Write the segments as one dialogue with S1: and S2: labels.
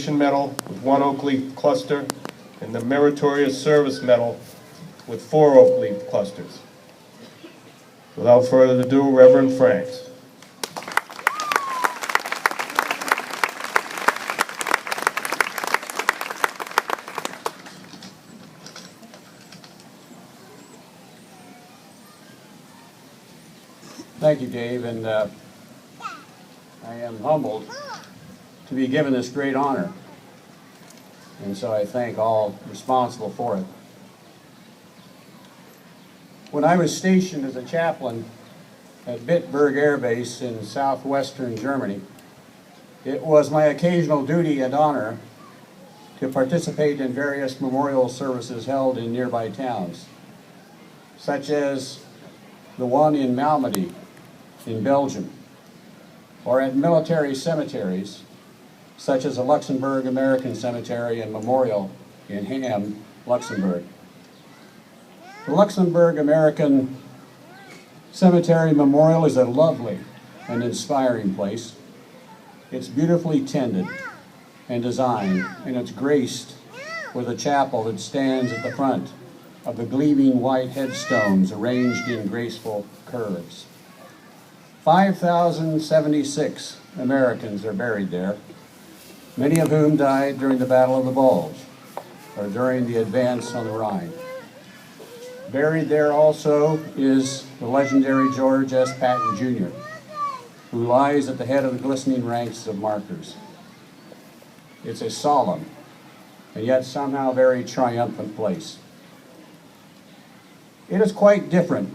S1: Medal with 1 oak leaf cluster and the Meritorious Service Medal with 4 oak leaf clusters. Without further ado, Reverend Franks.
S2: Thank you, Dave, and I am humbled to be given this great honor, and so I thank all responsible for it. When I was stationed as a chaplain at Bitburg Air Base in southwestern Germany, it was my occasional duty and honor to participate in various memorial services held in nearby towns, such as the one in Malmedy in Belgium, or at military cemeteries, such as the Luxembourg American Cemetery and Memorial in Ham, Luxembourg. The Luxembourg American Cemetery Memorial is a lovely and inspiring place. It's beautifully tended and designed, and it's graced with a chapel that stands at the front of the gleaming white headstones arranged in graceful curves. 5,076 Americans are buried there, many of whom died during the Battle of the Bulge or during the advance on the Rhine. Buried there also is the legendary George S. Patton Jr., who lies at the head of the glistening ranks of markers. It's a solemn and yet somehow very triumphant place. It is quite different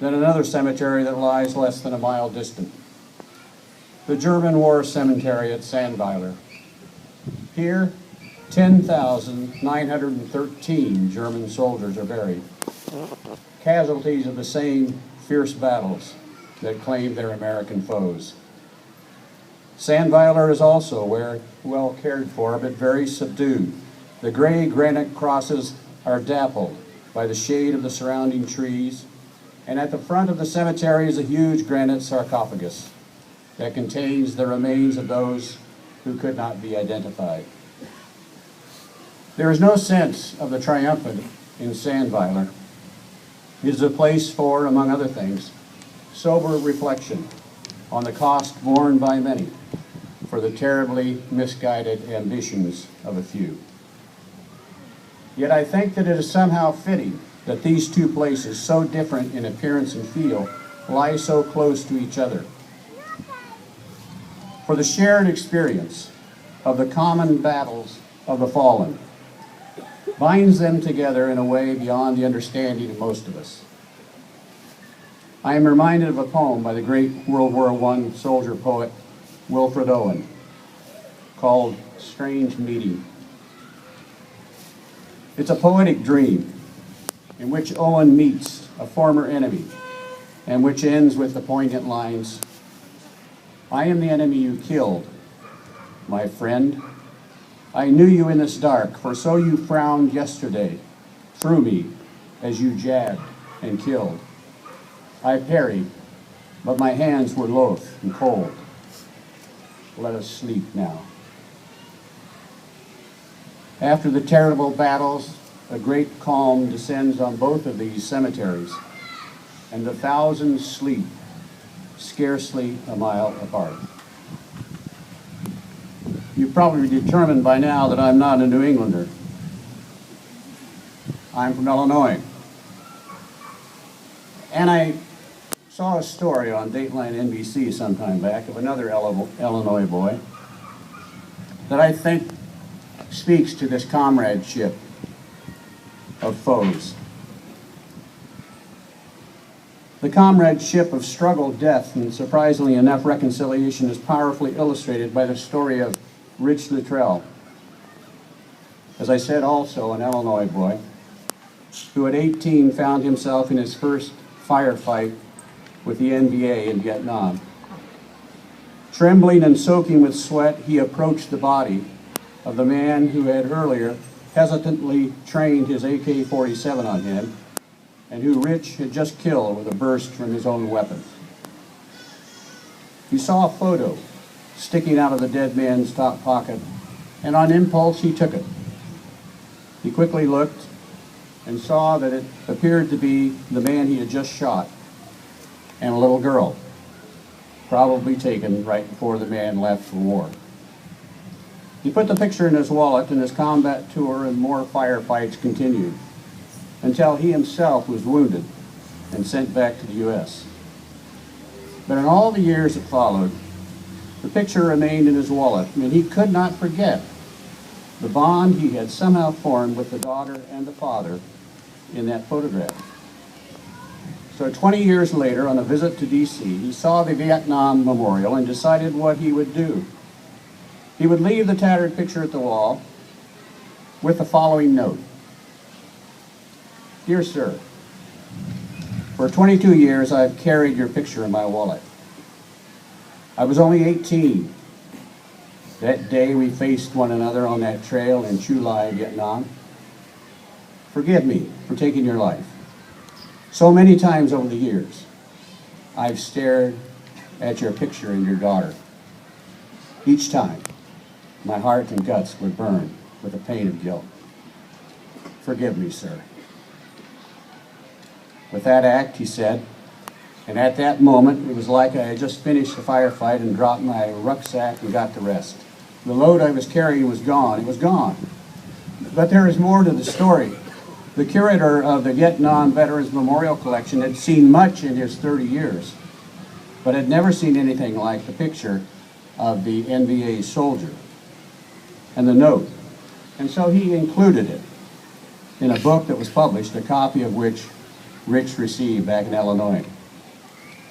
S2: than another cemetery that lies less than a mile distant, the German War Cemetery at Sandweiler. Here, 10,913 German soldiers are buried, casualties of the same fierce battles that claimed their American foes. Sandweiler is also well cared for, but very subdued. The gray granite crosses are dappled by the shade of the surrounding trees, and at the front of the cemetery is a huge granite sarcophagus that contains the remains of those who could not be identified. There is no sense of the triumphant in Sandweiler. It is a place for, among other things, sober reflection on the cost borne by many for the terribly misguided ambitions of a few. Yet I think that it is somehow fitting that these two places, so different in appearance and feel, lie so close to each other. For the shared experience of the common battles of the fallen binds them together in a way beyond the understanding of most of us. I am reminded of a poem by the great World War I soldier poet Wilfred Owen called Strange Meeting. It's a poetic dream in which Owen meets a former enemy and which ends with the poignant lines, "I am the enemy you killed, my friend. I knew you in this dark, for so you frowned yesterday through me as you jabbed and killed. I parried, but my hands were loath and cold. Let us sleep now." After the terrible battles, a great calm descends on both of these cemeteries, and the thousands sleep scarcely a mile apart. You've probably determined by now that I'm not a New Englander. I'm from Illinois. And I saw a story on Dateline NBC some time back of another Illinois boy that I think speaks to this comradeship of foes. The comradeship of struggle, death, and surprisingly enough reconciliation is powerfully illustrated by the story of Rich Luttrell. As I said, also an Illinois boy who at 18 found himself in his first firefight with the NBA in Vietnam. Trembling and soaking with sweat, he approached the body of the man who had earlier hesitantly trained his AK-47 on him and who Rich had just killed with a burst from his own weapon. He saw a photo sticking out of the dead man's top pocket and on impulse he took it. He quickly looked and saw that it appeared to be the man he had just shot and a little girl, probably taken right before the man left for war. He put the picture in his wallet, and his combat tour and more firefights continued until he himself was wounded and sent back to the U.S. But in all the years that followed, the picture remained in his wallet, and he could not forget the bond he had somehow formed with the daughter and the father in that photograph. So 20 years later, on a visit to D.C., he saw the Vietnam Memorial and decided what he would do. He would leave the tattered picture at the wall with the following note. Dear sir, for 22 years I've carried your picture in my wallet. I was only 18. That day we faced one another on that trail in Chu Lai, Vietnam. Forgive me for taking your life. So many times over the years, I've stared at your picture and your daughter. Each time, my heart and guts would burn with the pain of guilt. Forgive me, sir. With that act, he said, and at that moment, it was like I had just finished a firefight and dropped my rucksack and got the rest. The load I was carrying was gone. It was gone. But there is more to the story. The curator of the Vietnam Veterans Memorial Collection had seen much in his 30 years, but had never seen anything like the picture of the NVA soldier and the note. And so he included it in a book that was published, a copy of which Rich received back in Illinois.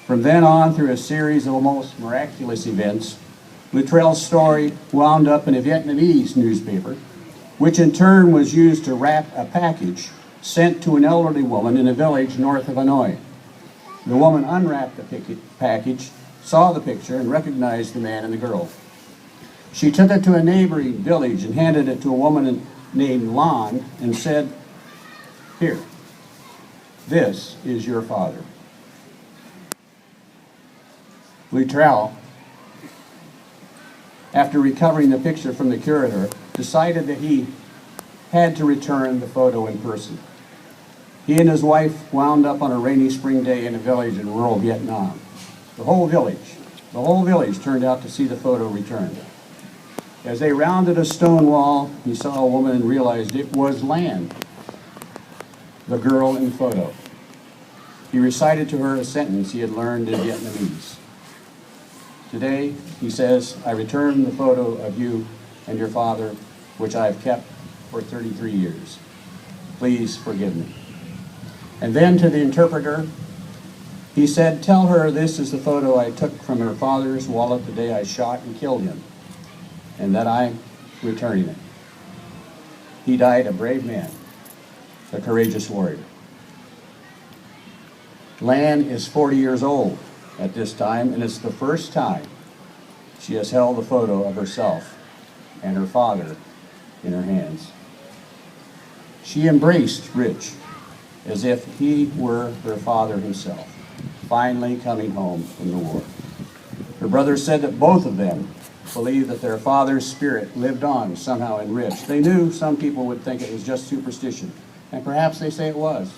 S2: From then on, through a series of almost miraculous events, Luttrell's story wound up in a Vietnamese newspaper, which in turn was used to wrap a package sent to an elderly woman in a village north of Hanoi. The woman unwrapped the package, saw the picture, and recognized the man and the girl. She took it to a neighboring village and handed it to a woman named Lan and said, "Here, this is your father." Luttrell, after recovering the picture from the curator, decided that he had to return the photo in person. He and his wife wound up on a rainy spring day in a village in rural Vietnam. The whole village turned out to see the photo returned. As they rounded a stone wall, he saw a woman and realized it was Lan, the girl in the photo. He recited to her a sentence he had learned in Vietnamese. Today, he says, I return the photo of you and your father, which I have kept for 33 years. Please forgive me. And then to the interpreter, he said, tell her this is the photo I took from her father's wallet the day I shot and killed him, and that I'm returning it. He died a brave man, a courageous warrior. Lan is 40 years old at this time, and it's the first time she has held a photo of herself and her father in her hands. She embraced Rich as if he were her father himself, finally coming home from the war. Her brother said that both of them believed that their father's spirit lived on somehow in Rich. They knew some people would think it was just superstition, and perhaps they say it was.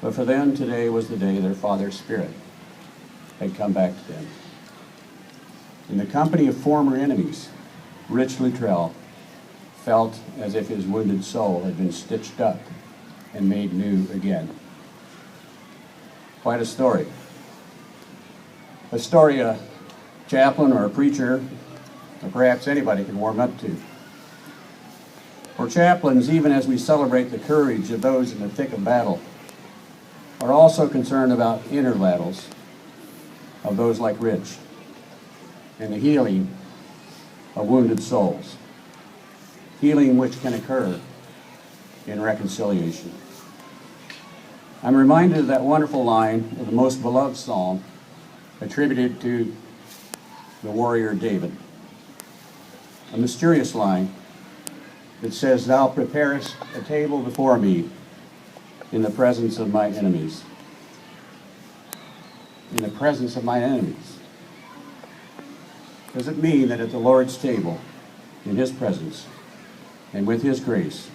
S2: But for them, today was the day their father's spirit had come back to them. In the company of former enemies, Rich Luttrell felt as if his wounded soul had been stitched up and made new again. Quite a story. A story a chaplain or a preacher, or perhaps anybody can warm up to. For chaplains, even as we celebrate the courage of those in the thick of battle, are also concerned about inner battles of those like Rich and the healing of wounded souls. Healing which can occur in reconciliation. I'm reminded of that wonderful line of the most beloved psalm attributed to the warrior David. A mysterious line that says, Thou preparest a table before me in the presence of my enemies. In the presence of my enemies. Does it mean that at the Lord's table, in His presence, and with his grace,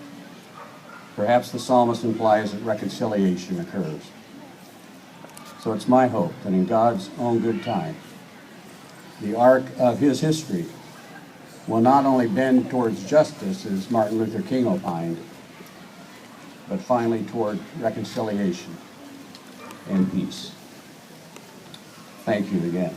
S2: perhaps the psalmist implies that reconciliation occurs. So it's my hope that in God's own good time, the arc of his history will not only bend towards justice, as Martin Luther King opined, but finally toward reconciliation and peace. Thank you again.